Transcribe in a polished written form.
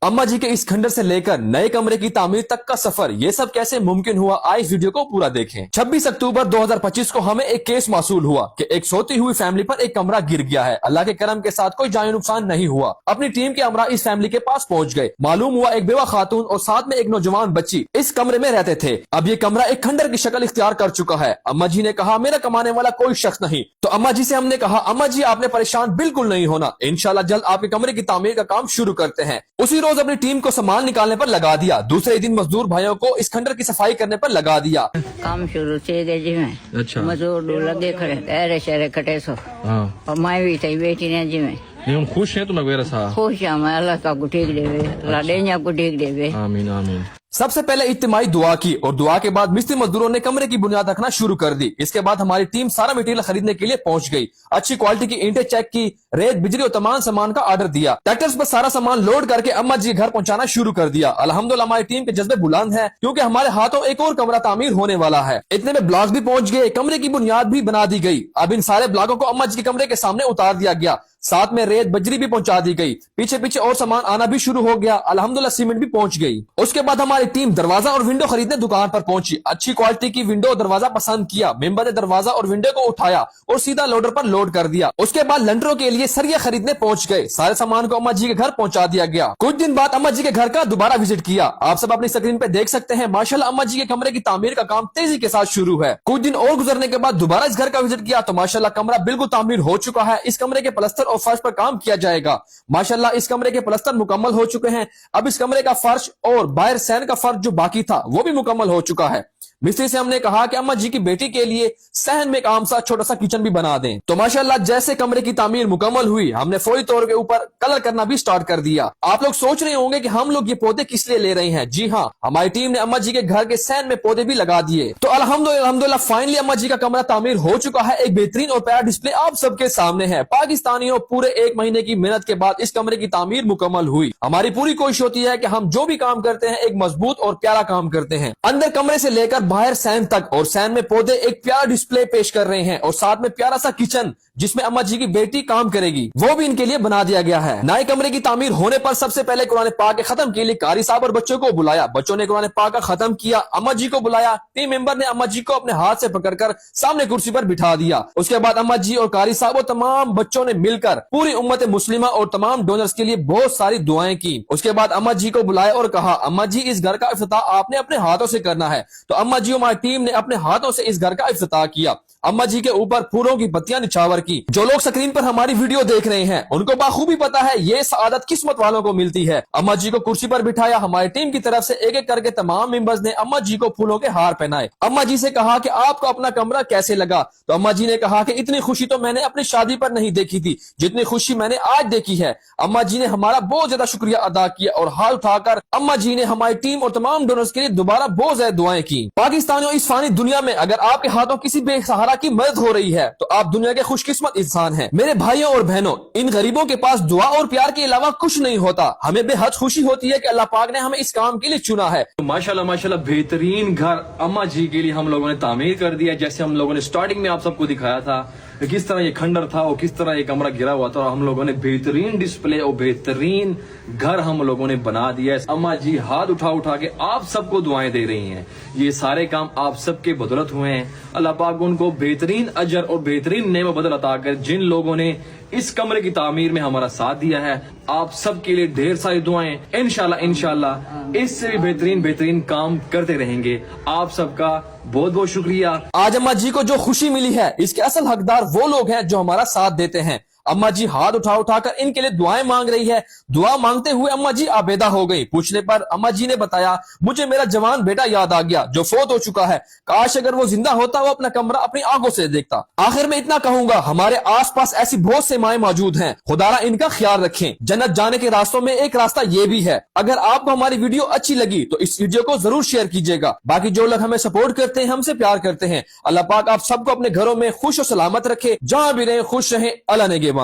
अम्मा जी के इस खंडर से लेकर नए कमरे की तामीर तक का सफर, ये सब कैसे मुमकिन हुआ, आए इस वीडियो को पूरा देखें। 26 अक्टूबर 2025 को हमें एक केस मासूल हुआ कि एक सोती हुई फैमिली पर एक कमरा गिर गया है। अल्लाह के करम के साथ कोई जानी नुकसान नहीं हुआ। अपनी टीम के अमरा इस फैमिली के पास पहुंच गए। मालूम हुआ एक बेवा खातून और साथ में एक नौजवान बच्ची इस कमरे में रहते थे। अब ये कमरा एक खंडर की शक्ल इख्तियार कर चुका है। अम्मा जी ने कहा मेरा कमाने वाला कोई शख्स नहीं। तो अम्मा जी से हमने कहा अम्मा जी आपने परेशान बिल्कुल नहीं होना, इंशाल्लाह जल्द आपके कमरे की तामीर का काम शुरू करते हैं। उसी रोज अपनी टीम को सामान निकालने पर लगा दिया। दूसरे दिन मजदूर भाइयों को इस खंडर की सफाई करने पर लगा दिया। काम शुरू से गए जी में। अच्छा। मजदूर लगे खड़े ऐरे शहरे कटे सो। और मैं भी थी बेटी ने जी में। नहीं हम खुश हैं तुम वगैरह सा खुश हैं मैं, अल्लाह का ठीक देवे, अल्लाह देने को ठीक देवे। आमीन आमीन। सबसे पहले इज्तिमाई दुआ की और दुआ के बाद मिस्त्री मजदूरों ने कमरे की बुनियाद रखना शुरू कर दी। इसके बाद हमारी टीम सारा मटेरियल खरीदने के लिए पहुंच गई। अच्छी क्वालिटी की ईंटें चेक की, रेत बिजली और तमाम सामान का ऑर्डर दिया। ट्रैक्टर्स पर सारा सामान लोड करके अम्मा जी के घर पहुंचाना शुरू कर दिया। अल्हम्दुलिल्लाह हमारी टीम के जज्बे बुलंद है क्योंकि हमारे हाथों एक और कमरा तामीर होने वाला है। इतने में ब्लॉक भी पहुंच गए, कमरे की बुनियाद भी बना दी गई। अब इन सारे ब्लॉकों को अम्मा जी के कमरे के सामने उतार दिया गया। साथ में रेत बजरी भी पहुंचा दी गई। पीछे पीछे और सामान आना भी शुरू हो गया। अल्हम्दुलिल्लाह सीमेंट भी पहुंच गई। उसके बाद हमारी टीम दरवाजा और विंडो खरीदने दुकान पर पहुंची। अच्छी क्वालिटी की विंडो और दरवाजा पसंद किया। मेंबर ने दरवाजा और विंडो को उठाया और सीधा लोडर पर लोड कर दिया। उसके बाद लंटरों के लिए सरिया खरीदने पहुंच गए। सारे सामान को अम्मा जी के घर पहुंचा दिया गया। कुछ दिन बाद अम्मा जी के घर का दोबारा विजिट किया। आप सब अपनी स्क्रीन पे देख सकते हैं माशाल्लाह अम्मा जी के कमरे की तामीर का काम तेजी के साथ शुरू है। कुछ दिन और गुजरने के बाद दोबारा इस घर का विजिट किया तो माशाल्लाह कमरा बिल्कुल तामीर हो चुका है। इस कमरे के प्लस्तर और फर्श पर काम किया जाएगा। माशाल्लाह इस कमरे के प्लस्तर मुकम्मल हो चुके हैं। अब इस कमरे का फर्श और बाहर सैन का फर्श जो बाकी था वो भी मुकम्मल हो चुका है। मिस्त्री से हमने कहा कि अम्मा जी की बेटी के लिए सहन में एक आम सा छोटा सा किचन भी बना दें। तो माशाल्लाह जैसे कमरे की तामीर मुकम्मल हुई हमने फौरी तौर के ऊपर कलर करना भी स्टार्ट कर दिया। आप लोग सोच रहे होंगे कि हम लोग ये पौधे किस लिए ले रहे हैं। जी हाँ, हमारी टीम ने अम्मा जी के घर के सहन में पौधे भी लगा दिए। तो अल्हम्दुलिल्लाह फाइनली अम्मा जी का कमरा तामीर हो चुका है। एक बेहतरीन और प्यारा डिस्प्ले आप सबके सामने है। पाकिस्तानियों पूरे 1 महीने की मेहनत के बाद इस कमरे की तामीर मुकम्मल हुई। हमारी पूरी कोशिश होती है कि हम जो भी काम करते हैं एक मजबूत और प्यारा काम करते हैं। अंदर कमरे से लेकर बाहर सैन तक और सैन में पौधे एक प्यारा डिस्प्ले पेश कर रहे हैं और साथ में प्यारा सा किचन जिसमें अम्मा जी की बेटी काम करेगी वो भी इनके लिए बना दिया गया है। नए कमरे की तामीर होने पर सबसे पहले कुरान पाक के खत्म के लिए कारी साहब और बच्चों को बुलाया। बच्चों ने कुरान पाक का खत्म किया। अम्मा जी को बुलाया। टीम मेंबर ने अम्मा जी को अपने हाथ से पकड़कर सामने कुर्सी पर बिठा दिया। उसके बाद अम्मा जी और कारी साहब और तमाम बच्चों ने मिलकर पूरी उम्मत मुस्लिमा और तमाम डोनर्स के लिए बहुत सारी दुआएं की। उसके बाद अम्मा जी को बुलाया और कहा अम्मा जी इस घर का इफ्तिताह आपने अपने हाथों से करना है। तो अम्मा जी और हमारी टीम ने अपने हाथों से इस घर का इफ्तिताह किया। अम्मा जी के ऊपर फूलों की पत्तियां निछावर की। जो लोग स्क्रीन पर हमारी वीडियो देख रहे हैं उनको बाखूबी पता है ये सआदत किस्मत वालों को मिलती है। अम्मा जी को कुर्सी पर बिठाया। हमारी टीम की तरफ से एक एक करके तमाम मेंबर्स ने अम्मा जी को फूलों के हार पहनाए। अम्मा जी से कहा कि आपको अपना कमरा कैसे लगा। तो अम्मा जी ने कहा कि इतनी खुशी तो मैंने अपनी शादी पर नहीं देखी थी जितनी खुशी मैंने आज देखी है। अम्मा जी ने हमारा बहुत ज्यादा शुक्रिया अदा किया और हाथ उठाकर अम्मा जी ने हमारी टीम और तमाम डोनर्स के लिए दोबारा बहुत ज्यादा दुआएं की। पाकिस्तानियों इस फानी दुनिया में अगर आपके हाथों किसी बेसहारा की मदद हो रही है तो आप दुनिया के खुशकिस्मत इंसान हैं। मेरे भाइयों और बहनों, इन गरीबों के पास दुआ और प्यार के अलावा कुछ नहीं होता। हमें बेहद खुशी होती है कि अल्लाह पाक ने हमें इस काम के लिए चुना है। तो माशाल्लाह माशाल्लाह बेहतरीन घर अम्मा जी के लिए हम लोगों ने तामीर कर दिया। जैसे हम लोगों ने स्टार्टिंग में आप सबको दिखाया था कि किस तरह ये खंडर था और किस तरह ये कमरा गिरा हुआ था और हम लोगों ने बेहतरीन डिस्प्ले और बेहतरीन घर हम लोगों ने बना दिया है। अम्मा जी हाथ उठा उठा के आप सबको दुआएं दे रही हैं। ये सारे काम आप सबके बदौलत हुए हैं। अल्लाह पाक उनको बेहतरीन अजर और बेहतरीन नेम बदल अता कर जिन लोगों ने इस कमरे की तामीर में हमारा साथ दिया है आप सबके लिए ढेर सारी दुआएं। इंशाल्लाह इससे भी बेहतरीन काम करते रहेंगे। आप सबका बहुत बहुत शुक्रिया। आज अम्मा जी को जो खुशी मिली है इसके असल हकदार वो लोग हैं जो हमारा साथ देते हैं। अम्मा जी हाथ उठा उठाकर इनके लिए दुआएं मांग रही है। दुआ मांगते हुए अम्मा जी आबेदा हो गई। पूछने पर अम्मा जी ने बताया मुझे मेरा जवान बेटा याद आ गया जो फौत हो चुका है। काश अगर वो जिंदा होता वो अपना कमरा अपनी आंखों से देखता। आखिर में इतना कहूंगा हमारे आसपास ऐसी बहुत से माएं मौजूद हैं। खुदारा इनका ख्याल रखें। जन्नत जाने के रास्तों में एक रास्ता ये भी है। अगर आपको हमारी वीडियो अच्छी लगी तो इस वीडियो को जरूर शेयर कीजिएगा। बाकी जो लोग हमें सपोर्ट करते हैं हमसे प्यार करते हैं अल्लाह पाक आप सबको अपने घरों में खुश और सलामत रखे। जहां भी रहे खुश रहे। अल्लाह नेगेबान।